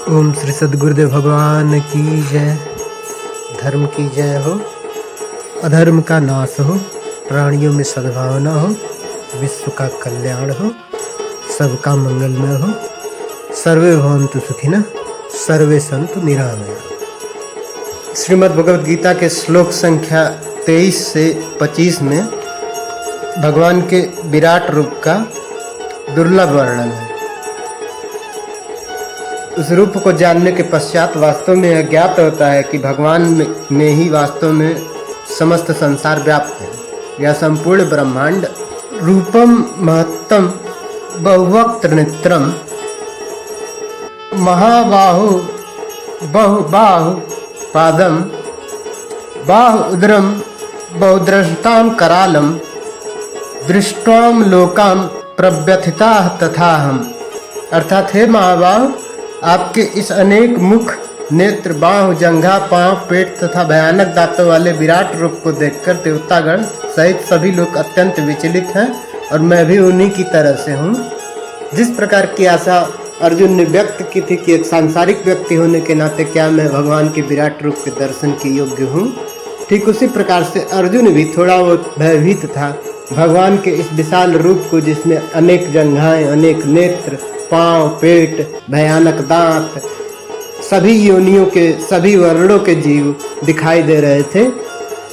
ओम श्री सद्गुरुदेव भगवान की जय। धर्म की जय हो, अधर्म का नाश हो, प्राणियों में सद्भावना हो, विश्व का कल्याण हो, सबका मंगलमय हो। सर्वे भवन्तु सुखिनः, सर्वे सन्तु निरामया। श्रीमद् भगवद गीता के श्लोक संख्या 23 से 25 में भगवान के विराट रूप का दुर्लभ वर्णन है। उस रूप को जानने के पश्चात वास्तव में यह ज्ञात होता है कि भगवान में ही वास्तव में समस्त संसार व्याप्त है। यह संपूर्ण ब्रह्मांड रूपम महत्तम बहुवक्त्र नेत्रम महाबाहु बहुबाहु पादम बाहु उदरम बहुद्रष्टाम करालम दृष्ट्वाम लोकाम प्रव्यथिता तथा हम। अर्थात हे महाबाहु, आपके इस अनेक मुख, नेत्र, बाहु, जंघा, पांव, पेट तथा भयानक दांतों वाले विराट रूप को देखकर देवतागण सहित सभी लोग अत्यंत विचलित हैं और मैं भी उन्हीं की तरह से हूँ। जिस प्रकार की आशा अर्जुन ने व्यक्त की थी कि एक सांसारिक व्यक्ति होने के नाते क्या मैं भगवान के विराट रूप के दर्शन के योग्य हूँ, ठीक उसी प्रकार से अर्जुन भी थोड़ा बहुत भयभीत था भगवान के इस विशाल रूप को, जिसमें अनेक जंघाएं, अनेक नेत्र, पांव, पेट, भयानक दांत, सभी योनियों के, सभी वर्णों के जीव दिखाई दे रहे थे।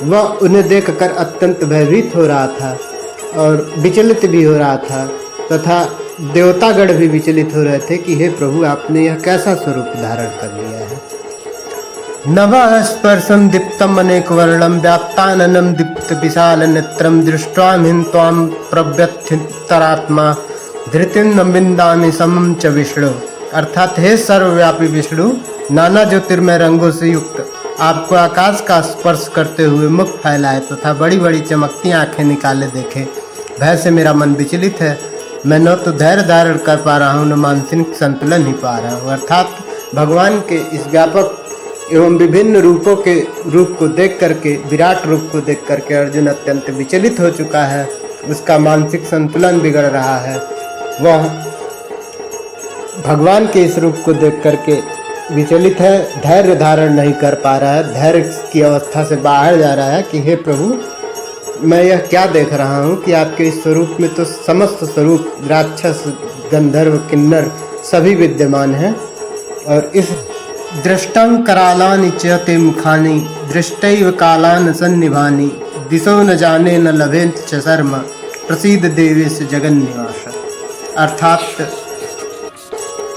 वह उन्हें देखकर अत्यंत भयभीत हो रहा था और विचलित भी हो रहा था तथा देवतागण भी विचलित हो रहे थे कि हे प्रभु, आपने यह कैसा स्वरूप धारण कर लिया है। नभः स्पर्शं दीप्तम् अनेकवर्णं व्याप्ताननं दीप्त विशाल नेत्रं दृष्ट्वामिं त्वां प्रव्यथितरात्मा धृतिं न विन्दामि समं च विष्णु। अर्थात हे सर्वव्यापी विष्णु, नाना ज्योतिर्मय रंगों से युक्त आपको आकाश का स्पर्श करते हुए मुख फैलाए तथा बड़ी बड़ी चमकती आंखें निकाले देखे भय से मेरा मन विचलित है। मैं न तो धैर्य धारण कर पा रहा हूँ, न मानसिक संतुलन ही पा रहा हूँ। अर्थात भगवान के इस व्यापक एवं विभिन्न रूप को देख करके, विराट रूप को देख करके अर्जुन अत्यंत विचलित हो चुका है। उसका मानसिक संतुलन बिगड़ रहा है। वह भगवान के इस रूप को देख करके विचलित है, धैर्य धारण नहीं कर पा रहा है, धैर्य की अवस्था से बाहर जा रहा है कि हे प्रभु, मैं यह क्या देख रहा हूँ कि आपके इस स्वरूप में तो समस्त स्वरूप राक्षस, गंधर्व, किन्नर सभी विद्यमान हैं। और इस दृष्टं करालानि च ते मुखानि दृष्टैव कालान् सन्निभानि दिशो न जाने न लभेत च शर्म प्रसीद देवेश जगन्निवास। अर्थात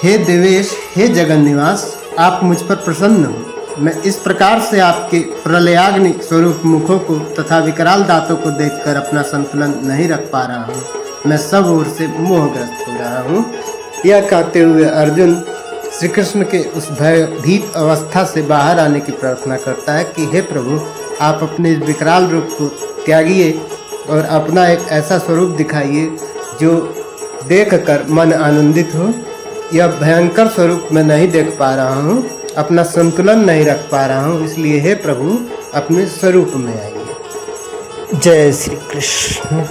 हे देवेश, हे जगन्निवास, आप मुझ पर प्रसन्न हो। मैं इस प्रकार से आपके प्रलयाग्नि स्वरूप मुखों को तथा विकराल दांतों को देखकर अपना संतुलन नहीं रख पा रहा हूँ। मैं सब ओर से मोहग्रस्त हो रहा हूँ। यह कहते हुए अर्जुन श्री कृष्ण के उस भयभीत अवस्था से बाहर आने की प्रार्थना करता है कि हे प्रभु, आप अपने विकराल रूप को त्यागिए और अपना एक ऐसा स्वरूप दिखाइए जो देखकर मन आनंदित हो। यह भयंकर स्वरूप मैं नहीं देख पा रहा हूँ, अपना संतुलन नहीं रख पा रहा हूँ, इसलिए हे प्रभु, अपने स्वरूप में आइए। जय श्री कृष्ण।